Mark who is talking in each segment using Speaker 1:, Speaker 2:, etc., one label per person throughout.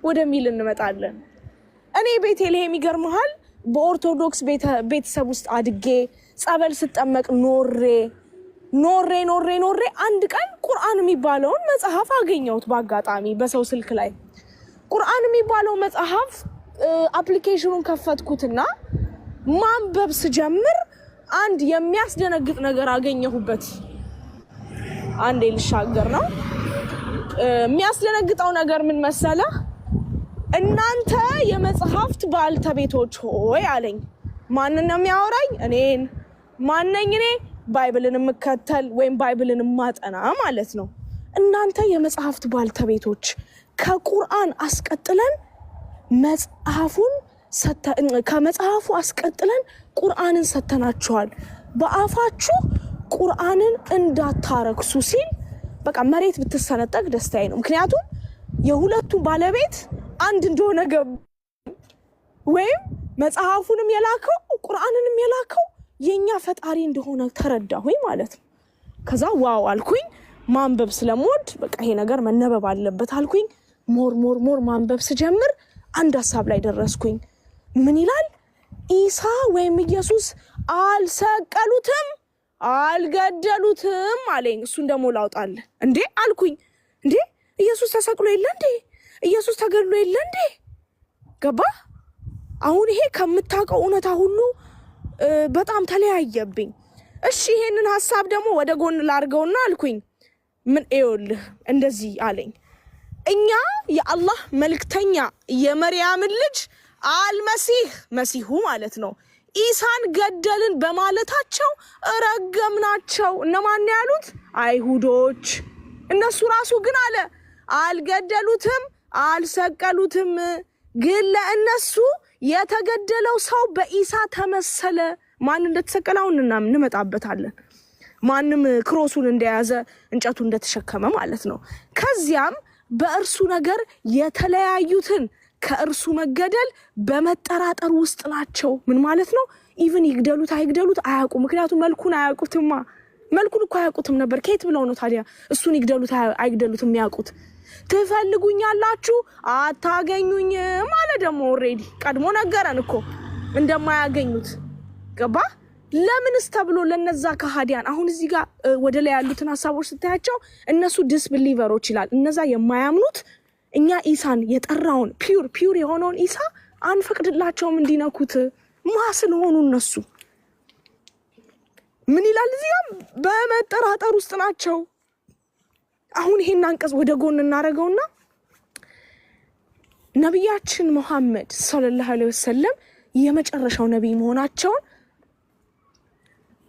Speaker 1: ወደሚል እንመጣለን። እኔ ቤተልሔም ይገርምሃል በኦርቶዶክስ ቤተሰብ ውስጥ አድጌ ጸበል ስጠመቅ ኖሬ አንድ ቀን ቁርአን የሚባለውን መጽሐፍ አገኘሁት በአጋጣሚ በሰው ስልክ ላይ። ቁርአን የሚባለው መጽሐፍ አፕሊኬሽኑን ከፈትኩትና ማንበብ ስጀምር አንድ የሚያስደነግጥ ነገር አገኘሁበት። አንዴ ልሻገር ነው። የሚያስደነግጠው ነገር ምን መሰለህ? እናንተ የመጽሐፍት ባልተቤቶች ሆይ አለኝ። ማንን ነው የሚያወራኝ? እኔን። ማነኝ እኔ? ባይብልን የምከተል ወይም ባይብልን የማጠና ማለት ነው። እናንተ የመጽሐፍት ባልተቤቶች ከቁርአን አስቀጥለን ከመጽሐፉ አስቀጥለን ቁርአንን ሰተናችኋል። በአፋችሁ ቁርአንን እንዳታረክሱ ሲል በቃ መሬት ብትሰነጠቅ ደስታዬ ነው። ምክንያቱም የሁለቱ ባለቤት አንድ እንደሆነ ወይም መጽሐፉንም የላከው ቁርአንንም የላከው የኛ ፈጣሪ እንደሆነ ተረዳሁኝ ማለት ነው። ከዛ ዋው አልኩኝ። ማንበብ ስለምወድ በቃ ይሄ ነገር መነበብ አለበት አልኩኝ። ሞር ማንበብ ስጀምር አንድ ሐሳብ ላይ ደረስኩኝ። ምን ይላል? ኢሳ ወይም ኢየሱስ አልሰቀሉትም አልገደሉትም አለኝ። እሱን ደግሞ ላውጣለ እንዴ አልኩኝ። እንዴ ኢየሱስ ተሰቅሎ የለ እንዴ? ኢየሱስ ተገድሎ የለ እንዴ? ገባ? አሁን ይሄ ከምታውቀው እውነታ ሁሉ በጣም ተለያየብኝ። እሺ ይሄንን ሐሳብ ደግሞ ወደ ጎን ላርገውና አልኩኝ። ምን ይኸውልህ እንደዚህ አለኝ። እኛ የአላህ መልእክተኛ የመርያም ልጅ መሲሁ ማለት ነው ኢሳን ገደልን በማለታቸው ረገምናቸው። እነማን ያሉት? አይሁዶች። እነሱ ራሱ ግን አለ አልገደሉትም አልሰቀሉትም። ግን ለእነሱ የተገደለው ሰው በኢሳ ተመሰለ። ማን እንደተሰቀለ አሁን እንመጣበታለን። ማንም ክሮሱን እንደያዘ እንጨቱ እንደተሸከመ ማለት ነው። ከዚያም በእርሱ ነገር የተለያዩትን ከእርሱ መገደል በመጠራጠር ውስጥ ናቸው። ምን ማለት ነው? ኢቭን ይግደሉት አይግደሉት አያውቁ። ምክንያቱም መልኩን አያውቁትማ። መልኩን እኮ አያውቁትም ነበር። ከየት ብለው ነው ታዲያ እሱን ይግደሉት አይግደሉት የሚያውቁት? ትፈልጉኛላችሁ አታገኙኝም አለ። ደግሞ ኦሬዲ ቀድሞ ነገረን እኮ እንደማያገኙት። ገባ? ለምንስ ተብሎ ለነዛ ከሃዲያን አሁን እዚህ ጋር ወደ ላይ ያሉትን ሐሳቦች ስታያቸው እነሱ ዲስቢሊቨሮች ይላል። እነዛ የማያምኑት እኛ ኢሳን የጠራውን ፒውር የሆነውን ኢሳ አንፈቅድላቸውም እንዲነኩት። ማስል ሆኑ እነሱ። ምን ይላል እዚህ ጋር? በመጠራጠር ውስጥ ናቸው። አሁን ይሄን አንቀጽ ወደ ጎን እናረገውና ነብያችን መሐመድ ሰለላሁ ዐለይሂ ወሰለም የመጨረሻው ነብይ መሆናቸውን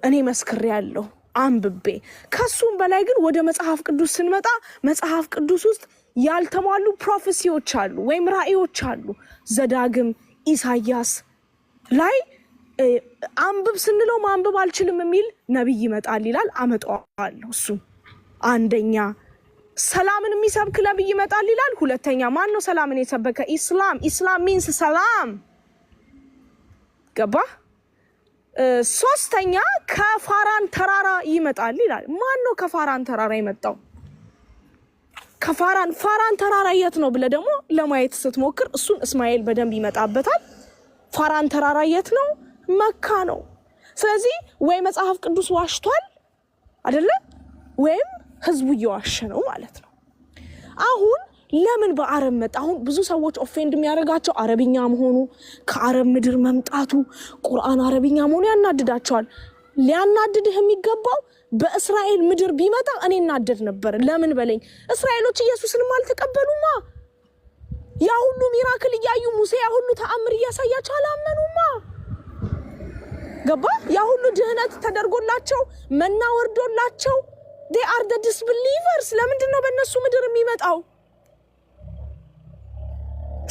Speaker 1: እኔ መስክሬያለሁ አንብቤ። ከሱም በላይ ግን ወደ መጽሐፍ ቅዱስ ስንመጣ መጽሐፍ ቅዱስ ውስጥ ያልተሟሉ ፕሮፌሲዎች አሉ ወይም ራእዮች አሉ። ዘዳግም፣ ኢሳያስ ላይ አንብብ ስንለው ማንበብ አልችልም የሚል ነብይ ይመጣል ይላል። አመጣዋለሁ። እሱ አንደኛ። ሰላምን የሚሰብክ ነብይ ይመጣል ይላል። ሁለተኛ። ማን ነው ሰላምን የሰበከ? ኢስላም ሚንስ ሰላም። ገባ? ሶስተኛ ከፋራን ተራራ ይመጣል ይላል። ማን ነው ከፋራን ተራራ የመጣው? ፋራን ተራራ የት ነው ብለ ደግሞ ለማየት ስትሞክር እሱን እስማኤል በደንብ ይመጣበታል። ፋራን ተራራ የት ነው? መካ ነው። ስለዚህ ወይ መጽሐፍ ቅዱስ ዋሽቷል አይደለ? ወይም ህዝቡ እየዋሸ ነው ማለት ነው። አሁን ለምን በአረብ መጣ? አሁን ብዙ ሰዎች ኦፌንድ የሚያደርጋቸው አረብኛ መሆኑ፣ ከአረብ ምድር መምጣቱ፣ ቁርአን አረብኛ መሆኑ ያናድዳቸዋል። ሊያናድድህ የሚገባው በእስራኤል ምድር ቢመጣ እኔ እናደድ ነበር። ለምን በለኝ። እስራኤሎች ኢየሱስንም አልተቀበሉማ። ያ ሁሉ ሚራክል እያዩ ሙሴ ያ ሁሉ ተአምር እያሳያቸው አላመኑማ። ገባ? ያ ሁሉ ድህነት ተደርጎላቸው መና ወርዶላቸው they are the disbelievers። ለምንድን ነው በእነሱ ምድር የሚመጣው?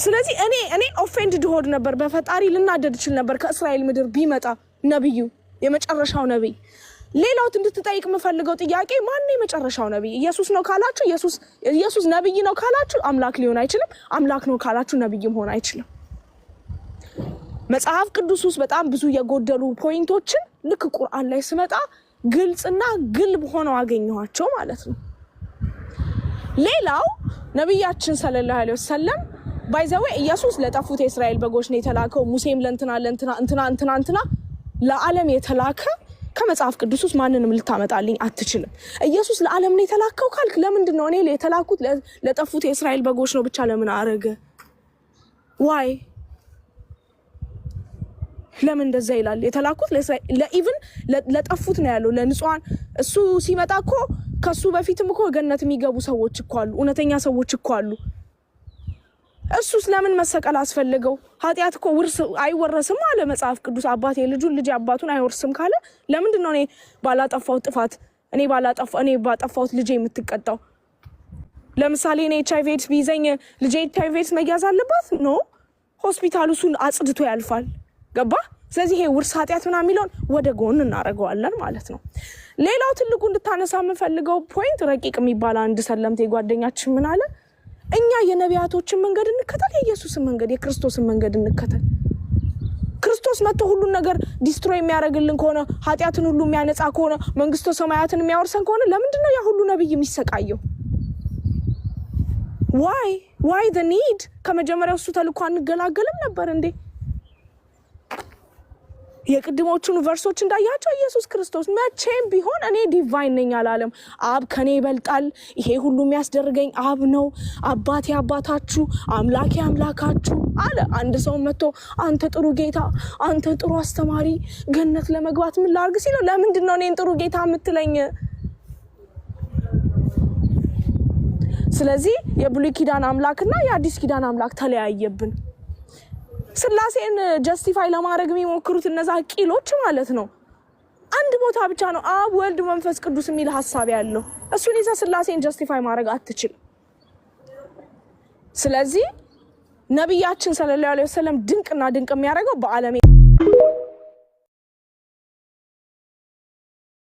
Speaker 1: ስለዚህ እኔ ኦፌንድድ ሆድ ነበር በፈጣሪ ልናደድ ይችል ነበር ከእስራኤል ምድር ቢመጣ ነብዩ፣ የመጨረሻው ነብይ። ሌላው እንድትጠይቅ የምፈልገው ጥያቄ ማን ነው የመጨረሻው ነብይ? ኢየሱስ ነው ካላችሁ ኢየሱስ ነብይ ነው ካላችሁ አምላክ ሊሆን አይችልም። አምላክ ነው ካላችሁ ነብይ መሆን አይችልም። መጽሐፍ ቅዱስ ውስጥ በጣም ብዙ የጎደሉ ፖይንቶችን ልክ ቁርአን ላይ ስመጣ ግልጽና ግልብ ሆነው አገኘኋቸው ማለት ነው። ሌላው ነብያችን ሰለላሁ ዐለይሂ ወሰለም ባይ ዘ ዌይ ኢየሱስ ለጠፉት የእስራኤል በጎች ነው የተላከው። ሙሴም ለእንትና ለዓለም የተላከ ከመጽሐፍ ቅዱስ ውስጥ ማንንም ልታመጣልኝ አትችልም። ኢየሱስ ለዓለም ነው የተላከው ካልክ ለምንድን ነው እኔ የተላኩት ለጠፉት የእስራኤል በጎች ነው ብቻ ለምን አረገ? ዋይ ለምን እንደዛ ይላል? የተላኩት ለኢቭን ለጠፉት ነው ያለው፣ ለንጹሃን። እሱ ሲመጣ እኮ ከሱ በፊትም እኮ ገነት የሚገቡ ሰዎች እኮ አሉ፣ እውነተኛ ሰዎች እኮ አሉ። እሱስ ለምን መሰቀል አስፈልገው? ኃጢአት እኮ ውርስ አይወረስም አለ መጽሐፍ ቅዱስ። አባት የልጁን ልጅ አባቱን አይወርስም ካለ ለምንድን ነው እኔ ባላጠፋሁት ጥፋት እኔ ባጠፋሁት ልጄ የምትቀጣው? ለምሳሌ እኔ ኤችአይቪ ኤድስ ቢይዘኝ ልጄ ኤችአይቪ ኤድስ መያዝ አለባት? ኖ፣ ሆስፒታሉ እሱን አጽድቶ ያልፋል። ገባ? ስለዚህ ይሄ ውርስ ኃጢአት ምናምን የሚለውን ወደ ጎን እናደርገዋለን ማለት ነው። ሌላው ትልቁ እንድታነሳ የምፈልገው ፖይንት ረቂቅ የሚባል አንድ ሰለምቴ ጓደኛችን ምን አለ? እኛ የነቢያቶችን መንገድ እንከተል፣ የኢየሱስን መንገድ የክርስቶስን መንገድ እንከተል። ክርስቶስ መጥቶ ሁሉን ነገር ዲስትሮይ የሚያደርግልን ከሆነ ኃጢአትን ሁሉ የሚያነጻ ከሆነ መንግስተ ሰማያትን የሚያወርሰን ከሆነ ለምንድን ነው ያ ሁሉ ነብይ የሚሰቃየው? ዋይ the need? ከመጀመሪያው እሱ ተልኮ አንገላገልም ነበር እንዴ? የቅድሞቹን ቨርሶች እንዳያቸው ኢየሱስ ክርስቶስ መቼም ቢሆን እኔ ዲቫይን ነኝ አላለም። አብ ከኔ ይበልጣል፣ ይሄ ሁሉ የሚያስደርገኝ አብ ነው፣ አባቴ አባታችሁ አምላኬ አምላካችሁ አለ። አንድ ሰው መጥቶ አንተ ጥሩ ጌታ፣ አንተ ጥሩ አስተማሪ፣ ገነት ለመግባት ምን ላርግ ሲለው ለምንድን ነው እኔን ጥሩ ጌታ የምትለኝ? ስለዚህ የብሉይ ኪዳን አምላክና የአዲስ ኪዳን አምላክ ተለያየብን። ስላሴን ጀስቲፋይ ለማድረግ የሚሞክሩት እነዛ ቂሎች ማለት ነው። አንድ ቦታ ብቻ ነው አብ ወልድ መንፈስ ቅዱስ የሚል ሐሳብ ያለው። እሱን ይዘህ ስላሴን ጀስቲፋይ ማድረግ አትችልም። ስለዚህ ነብያችን ሰለላሁ ዐለይሂ ወሰለም ድንቅና ድንቅ የሚያደርገው በዓለም